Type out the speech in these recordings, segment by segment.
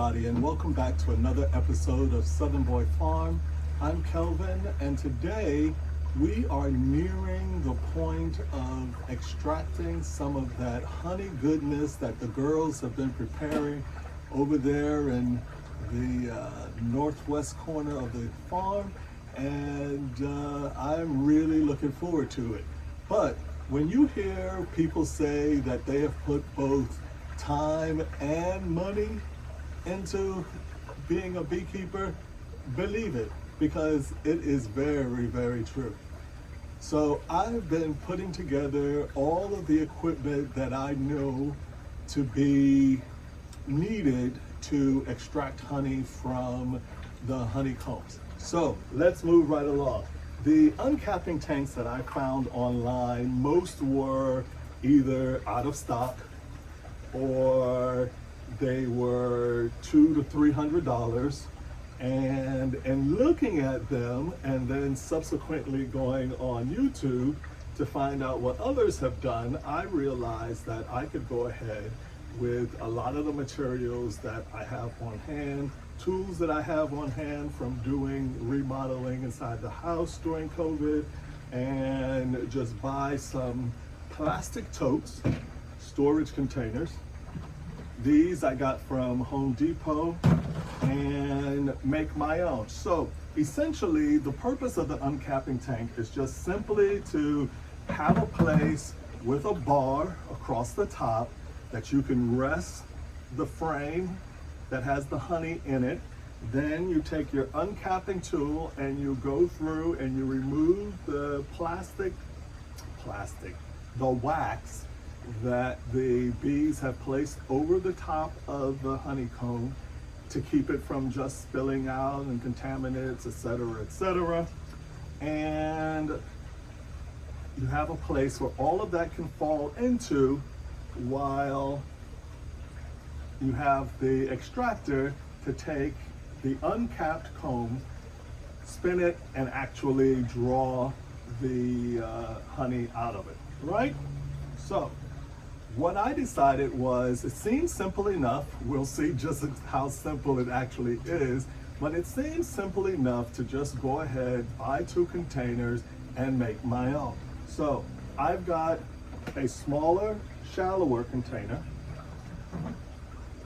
everybody, and welcome back to another episode of Southern Boy Farm. I'm Kelvin, and today we are nearing the point of extracting some of that honey goodness that the girls have been preparing over there in the northwest corner of the farm, and I'm really looking forward to it. But when you hear people say that they have put both time and money into being a beekeeper, believe it, because it is very, very true. So I've been putting together all of the equipment that I know to be needed to extract honey from the honeycombs. So let's move right along. The uncapping tanks that I found online, most were either out of stock or they were $200 to $300. And looking at them and then subsequently going on YouTube to find out what others have done, I realized that I could go ahead with a lot of the materials that I have on hand, tools that I have on hand from doing remodeling inside the house during COVID, and just buy some plastic totes, storage containers. These I got from Home Depot, and make my own. So essentially the purpose of the uncapping tank is just simply to have a place with a bar across the top that you can rest the frame that has the honey in it. Then you take your uncapping tool and you go through and you remove the the wax that the bees have placed over the top of the honeycomb to keep it from just spilling out and contaminants, etc., etc. And you have a place where all of that can fall into, while you have the extractor to take the uncapped comb, spin it, and actually draw the honey out of it, right? So what I decided was, it seems simple enough. We'll see just how simple it actually is, but it seems simple enough to just go ahead, buy 2 containers, and make my own. So I've got a smaller, shallower container.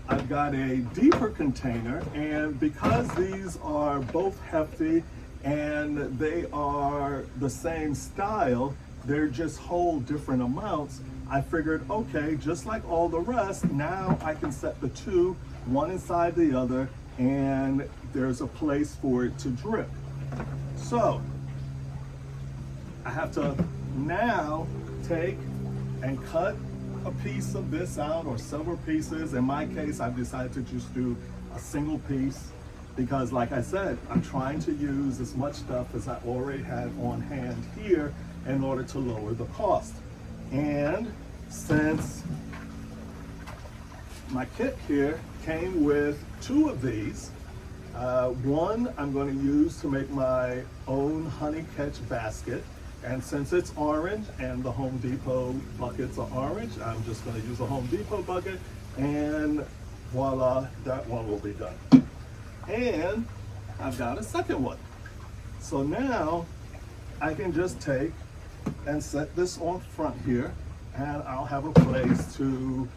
I've got a deeper container, and because these are both hefty and they are the same style, they're just whole different amounts, I figured, okay, just like all the rest, now I can set the 2, one inside the other, and there's a place for it to drip. So I have to now take and cut a piece of this out, or several pieces. In my case, I've decided to just do a single piece because, like I said, I'm trying to use as much stuff as I already had on hand here in order to lower the cost. And since my kit here came with 2 of these, one I'm going to use to make my own honey catch basket. And since it's orange and the Home Depot buckets are orange, I'm just going to use a Home Depot bucket, and voila, that one will be done. And I've got a second one. So now I can just take and set this on front here, and I'll have a place to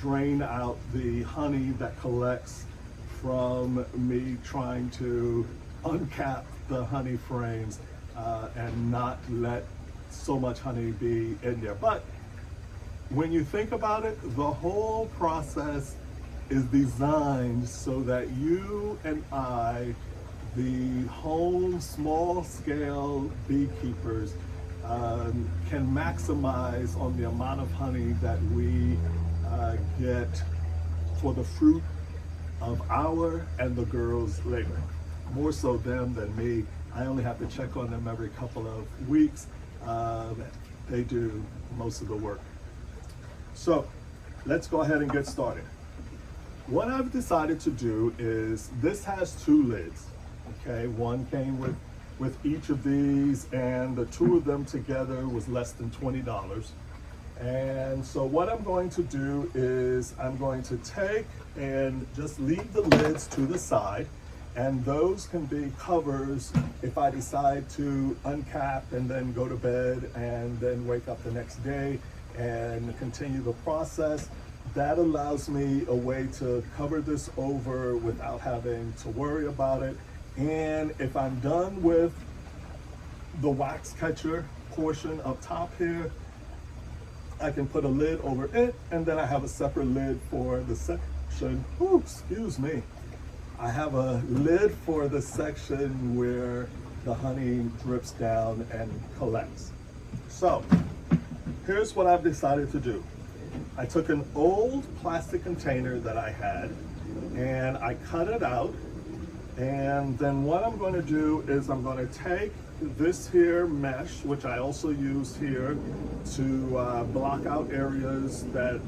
drain out the honey that collects from me trying to uncap the honey frames and not let so much honey be in there. But when you think about it, the whole process is designed so that you and I, the home small scale beekeepers, can maximize on the amount of honey that we get for the fruit of our and the girls' labor. More so them than me. I only have to check on them every couple of weeks. They do most of the work. So let's go ahead and get started. What I've decided to do is, this has 2 lids. Okay, one came with each of these, and the 2 of them together was less than $20. And so what I'm going to do is I'm going to take and just leave the lids to the side, and those can be covers if I decide to uncap and then go to bed and then wake up the next day and continue the process. That allows me a way to cover this over without having to worry about it. And if I'm done with the wax catcher portion up top here, I can put a lid over it, and then I have a separate lid for the section. Ooh, excuse me. I have a lid for the section where the honey drips down and collects. So here's what I've decided to do. I took an old plastic container that I had and I cut it out. And then what I'm going to do is I'm going to take this here mesh, which I also use here to block out areas that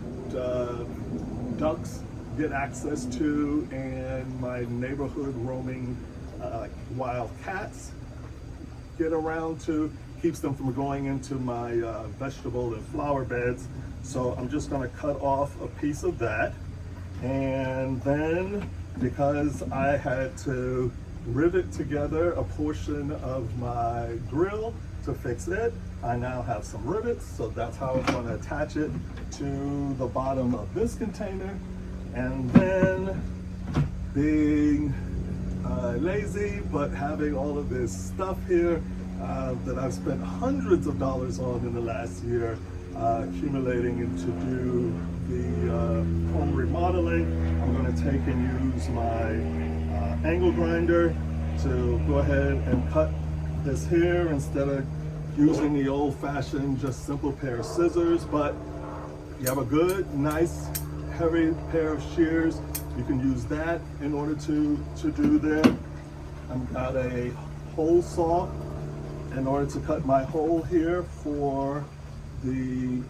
ducks get access to and my neighborhood roaming wild cats get around to, keeps them from going into my vegetable and flower beds. So I'm just going to cut off a piece of that. And then because I had to rivet together a portion of my grill to fix it, I now have some rivets. So that's how I'm going to attach it to the bottom of this container. And then being lazy, but having all of this stuff here that I've spent hundreds of dollars on in the last year, accumulating and to do the home remodeling, I'm going to take and use my angle grinder to go ahead and cut this here instead of using the old-fashioned just simple pair of scissors. But you have a good, nice, heavy pair of shears, you can use that in order to do that. I've got a hole saw in order to cut my hole here for the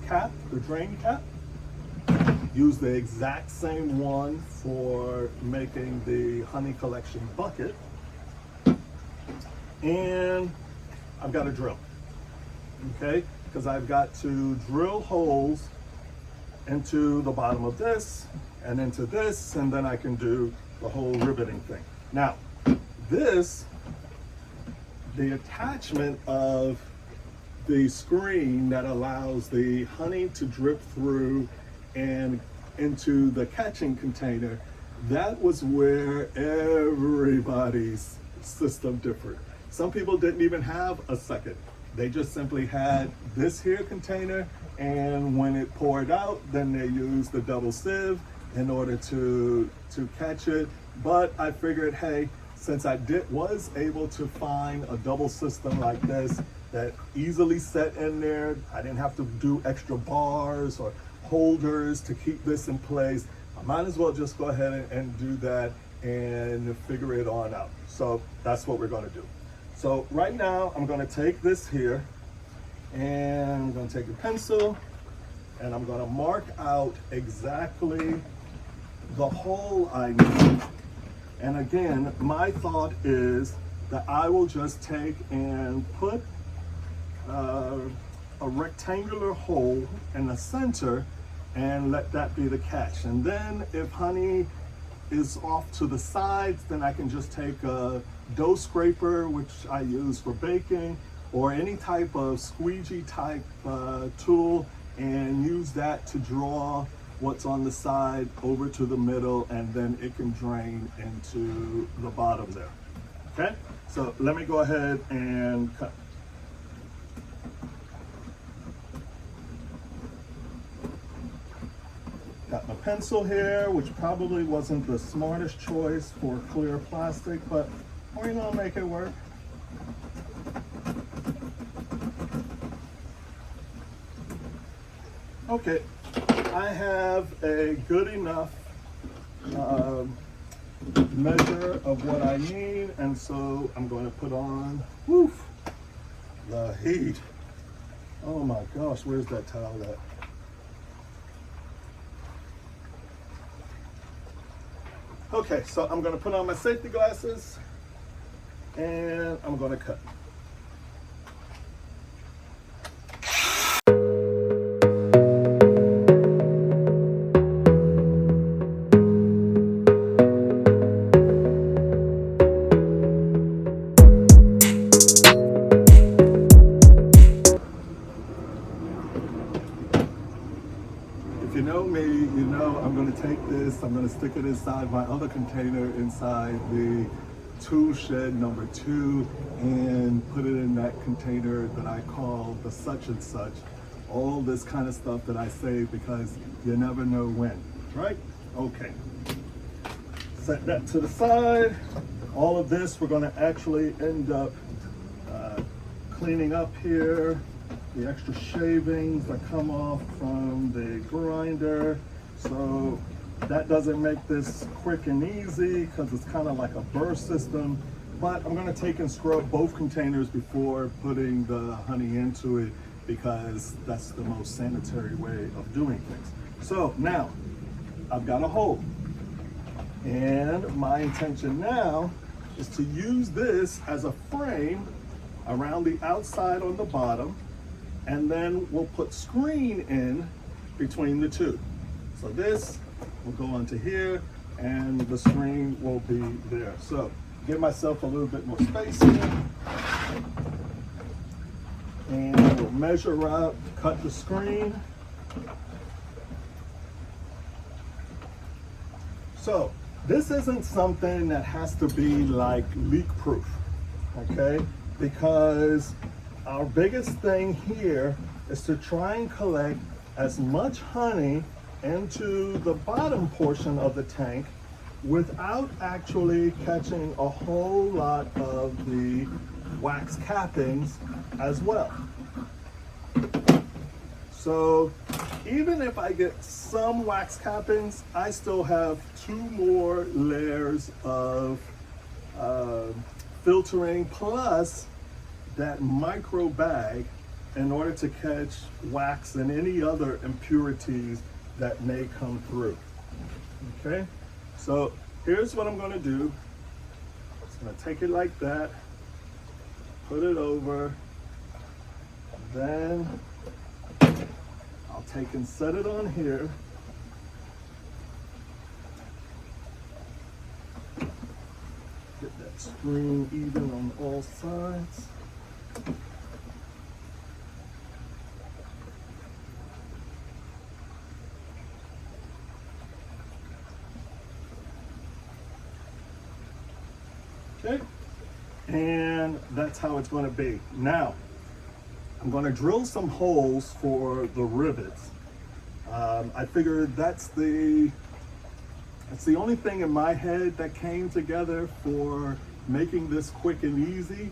cap, the drain cap. Use the exact same one for making the honey collection bucket. And I've got a drill, okay? Because I've got to drill holes into the bottom of this and into this, and then I can do the whole riveting thing. Now, this, the attachment of the screen that allows the honey to drip through and into the catching container, that was where everybody's system differed. Some people didn't even have a second. They just simply had this here container, and when it poured out, then they used the double sieve in order to catch it. But I figured, hey, since I was able to find a double system like this that easily set in there, I didn't have to do extra bars or holders to keep this in place. I might as well just go ahead and do that and figure it on out. So that's what we're going to do. So right now I'm going to take this here and I'm going to take a pencil and I'm going to mark out exactly the hole I need. And again, my thought is that I will just take and put a rectangular hole in the center and let that be the catch. And then if honey is off to the sides, then I can just take a dough scraper, which I use for baking, or any type of squeegee type tool, and use that to draw what's on the side over to the middle, and then it can drain into the bottom there. Okay, so let me go ahead and cut. Got my pencil here, which probably wasn't the smartest choice for clear plastic, but we're gonna make it work. Okay, I have a good enough measure of what I need, and so I'm going to put on, woof, the heat. Oh my gosh, where's that towel at? Okay, so I'm going to put on my safety glasses and I'm going to cut. this. I'm going to stick it inside my other container inside the tool shed number 2 and put it in that container that I call the such and such. All this kind of stuff that I save because you never know when, right? Okay. Set that to the side. All of this we're going to actually end up cleaning up here. The extra shavings that come off from the grinder. So that doesn't make this quick and easy because it's kind of like a burr system. But I'm going to take and scrub both containers before putting the honey into it because that's the most sanitary way of doing things. So now I've got a hole. And my intention now is to use this as a frame around the outside on the bottom, and then we'll put screen in between the two. So this will go onto here and the screen will be there. So give myself a little bit more space here. And we'll measure up, cut the screen. So this isn't something that has to be like leak proof, okay? Because our biggest thing here is to try and collect as much honey into the bottom portion of the tank without actually catching a whole lot of the wax cappings as well. So even if I get some wax cappings, I still have 2 more layers of filtering plus that micro bag in order to catch wax and any other impurities that may come through. Okay, so here's what I'm going to do. I'm just going to take it like that, put it over, then I'll take and set it on here. Get that screen even on all sides. Okay, and that's how it's going to be. Now, I'm going to drill some holes for the rivets. I figured that's the only thing in my head that came together for making this quick and easy.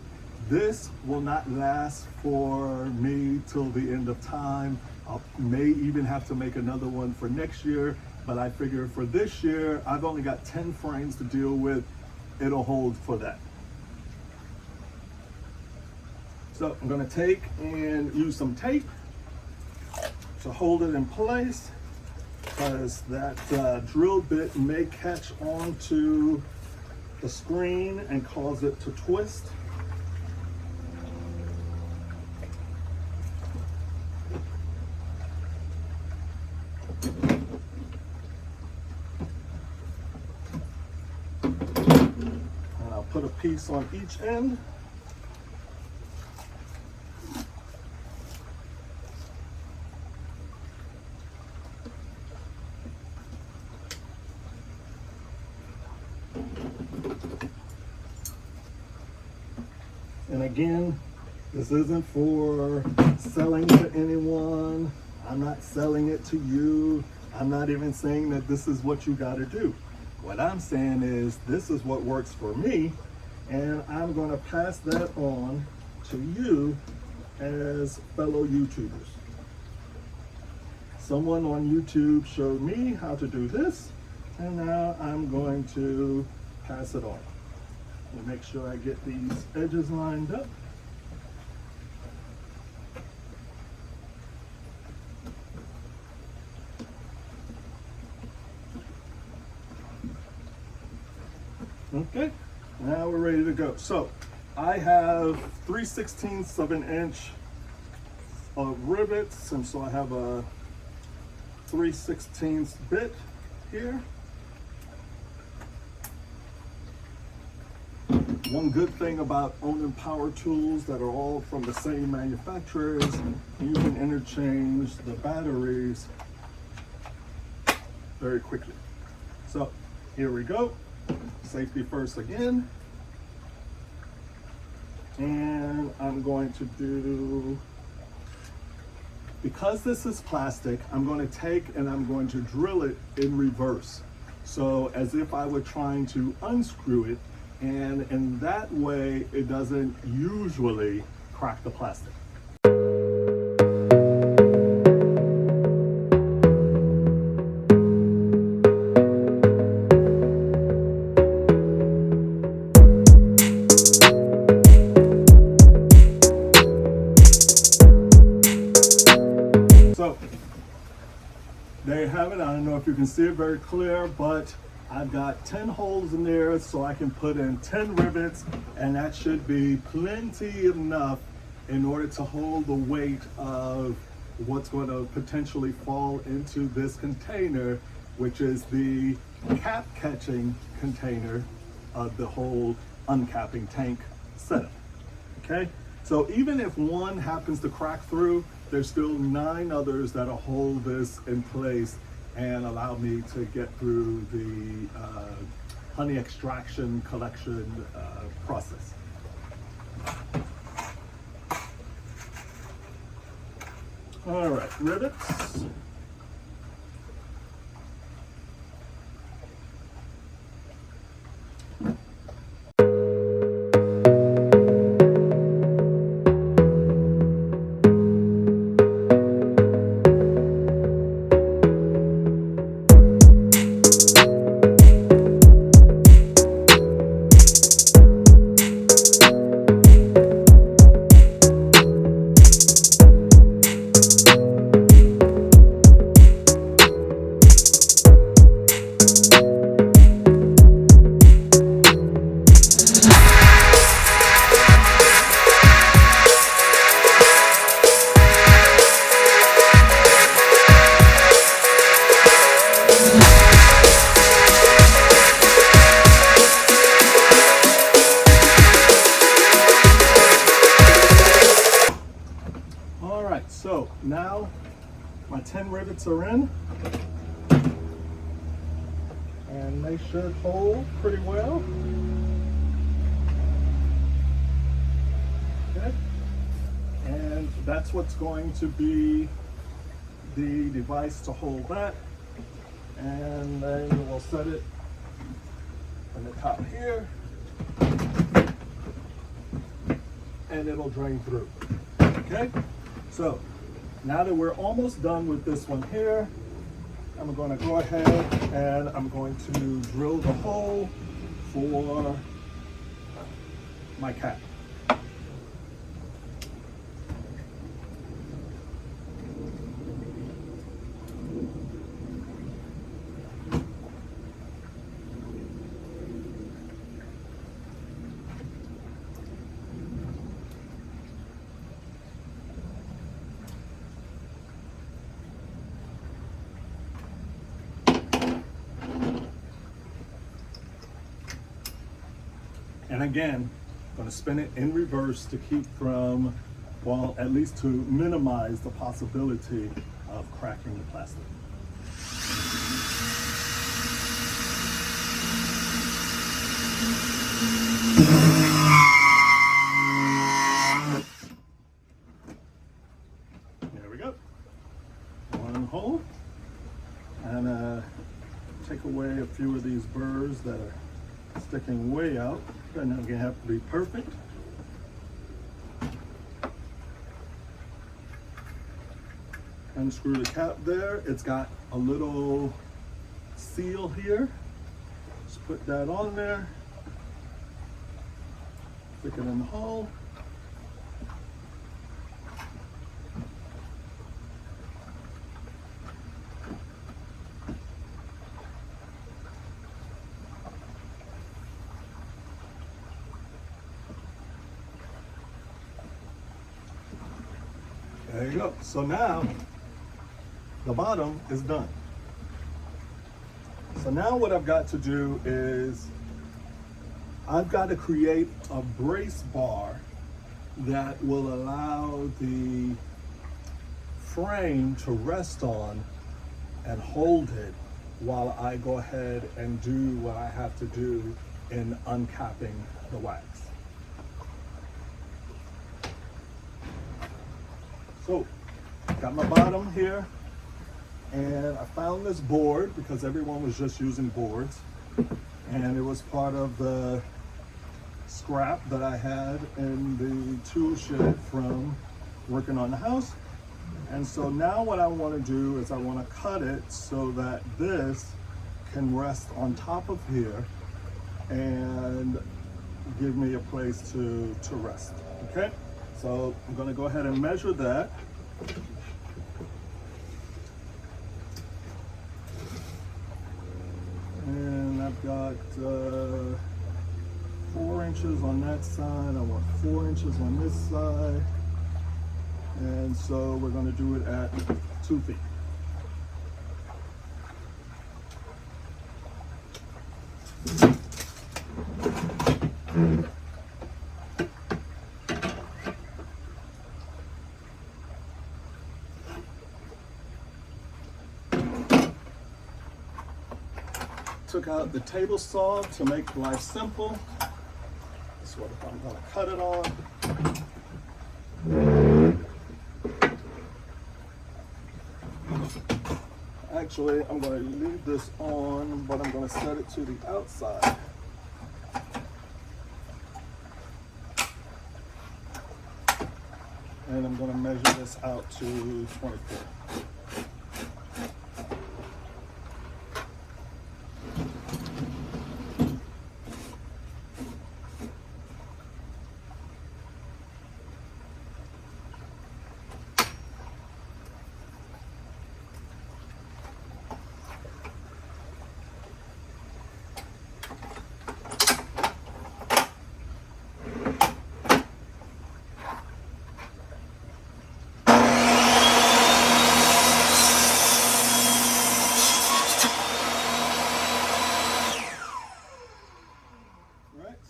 This will not last for me till the end of time. I may even have to make another one for next year, but I figure for this year, I've only got 10 frames to deal with. It'll hold for that. So I'm going to take and use some tape to hold it in place because that drill bit may catch onto the screen and cause it to twist. And I'll put a piece on each end. And again, this isn't for selling to anyone. I'm not selling it to you. I'm not even saying that this is what you got to do. What I'm saying is this is what works for me, and I'm going to pass that on to you as fellow YouTubers. Someone on YouTube showed me how to do this, and now I'm going to pass it on. And make sure I get these edges lined up. Okay, now we're ready to go. So I have 3/16 of an inch of rivets, and so I have a 3/16 bit here. One good thing about owning power tools that are all from the same manufacturer is you can interchange the batteries very quickly. So here we go. Safety first again. And I'm going to do, because this is plastic, I'm going to take and I'm going to drill it in reverse. So as if I were trying to unscrew it, and in that way, it doesn't usually crack the plastic. So there you have it. I don't know if you can see it very clear, but I've got 10 holes in there, so I can put in 10 rivets, and that should be plenty enough in order to hold the weight of what's going to potentially fall into this container, which is the cap catching container of the whole uncapping tank setup. Okay, so even if one happens to crack through, there's still 9 others that'll hold this in place and allow me to get through the honey extraction collection process. All right, rivets. So now my 10 rivets are in, and they should hold pretty well. Okay. And that's what's going to be the device to hold that. And then we'll set it on the top here, and it'll drain through. Okay. So now that we're almost done with this one here, I'm going to go ahead and I'm going to drill the hole for my cap. And again, I'm going to spin it in reverse to keep from, well, at least to minimize the possibility of cracking the plastic. There we go. One hole. And take away a few of these burrs that are sticking way out. They're not gonna have to be perfect. Unscrew the cap there. It's got a little seal here. Just put that on there. Stick it in the hole. There you go. So now the bottom is done. So now what I've got to do is I've got to create a brace bar that will allow the frame to rest on and hold it while I go ahead and do what I have to do in uncapping the wax. So, got my bottom here, and I found this board because everyone was just using boards, and it was part of the scrap that I had in the tool shed from working on the house. And so now what I want to do is I want to cut it so that this can rest on top of here and give me a place to rest. Okay, so I'm going to go ahead and measure that. And I've got 4 inches on that side. I want 4 inches on this side. And so we're going to do it at 2 feet. Took out the table saw to make life simple. That's what I'm going to cut it on. Actually, I'm going to leave this on, but I'm going to set it to the outside. And I'm going to measure this out to 24.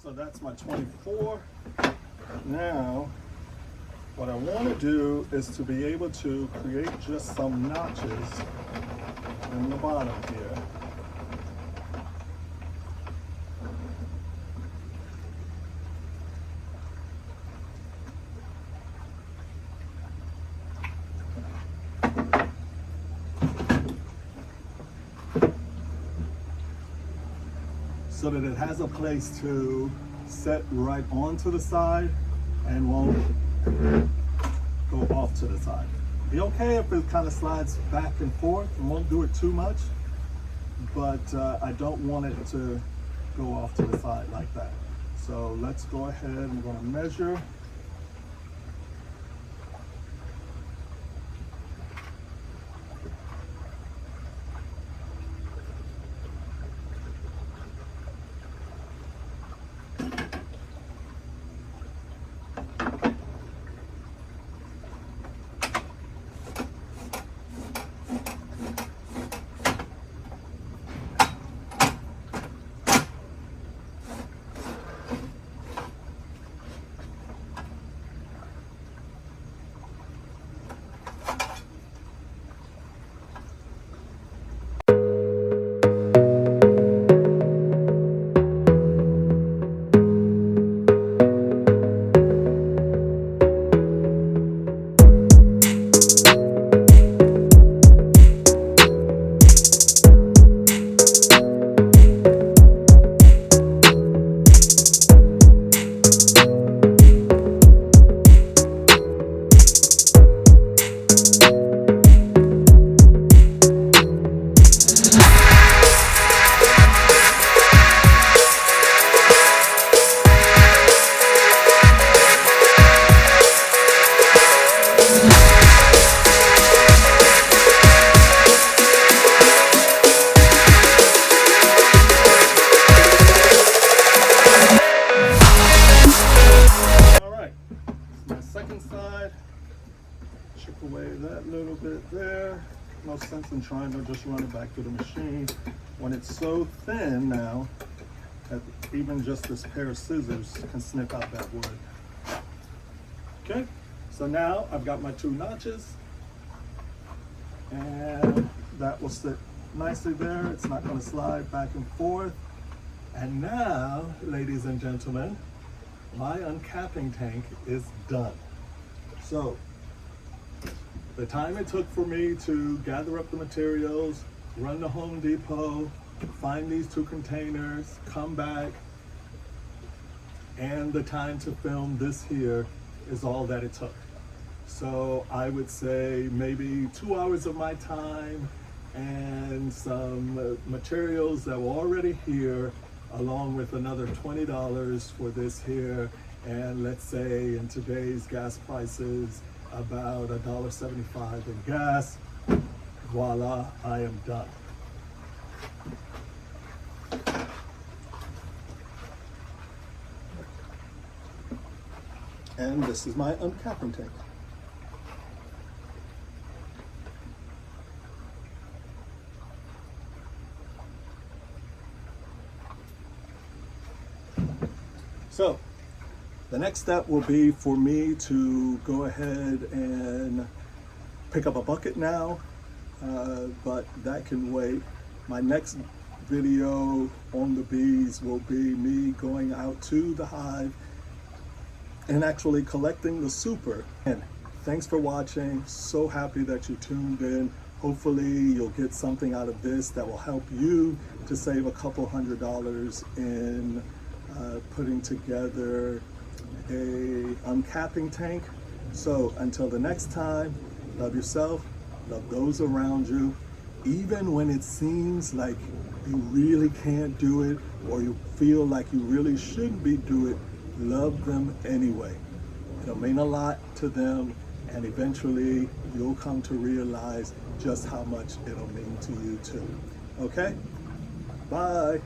So that's my 24. Now, what I want to do is to be able to create just some notches in the bottom here. So that it has a place to set right onto the side and won't go off to the side. Be okay if it kind of slides back and forth and won't do it too much, but I don't want it to go off to the side like that. So let's go ahead, I'm going to measure. No sense in trying to just run it back to the machine when it's so thin now that even just this pair of scissors can snip out that wood. Okay, so now I've got my 2 notches, and that will sit nicely there. It's not going to slide back and forth. And now, ladies and gentlemen, my uncapping tank is done. So, the time it took for me to gather up the materials, run to Home Depot, find these 2 containers, come back, and the time to film this here is all that it took. So I would say maybe 2 hours of my time and some materials that were already here, along with another $20 for this here, and let's say in today's gas prices, about $1.75 in gas. Voila, I am done. And this is my uncapping tank. So, the next step will be for me to go ahead and pick up a bucket now, but that can wait. My next video on the bees will be me going out to the hive and actually collecting the super. And thanks for watching. So happy that you tuned in. Hopefully you'll get something out of this that will help you to save a couple $100 in putting together a uncapping tank. So until the next time, love yourself, love those around you. Even when it seems like you really can't do it, or you feel like you really shouldn't be doing it, love them anyway. It'll mean a lot to them, and eventually you'll come to realize just how much it'll mean to you too. Okay? Bye.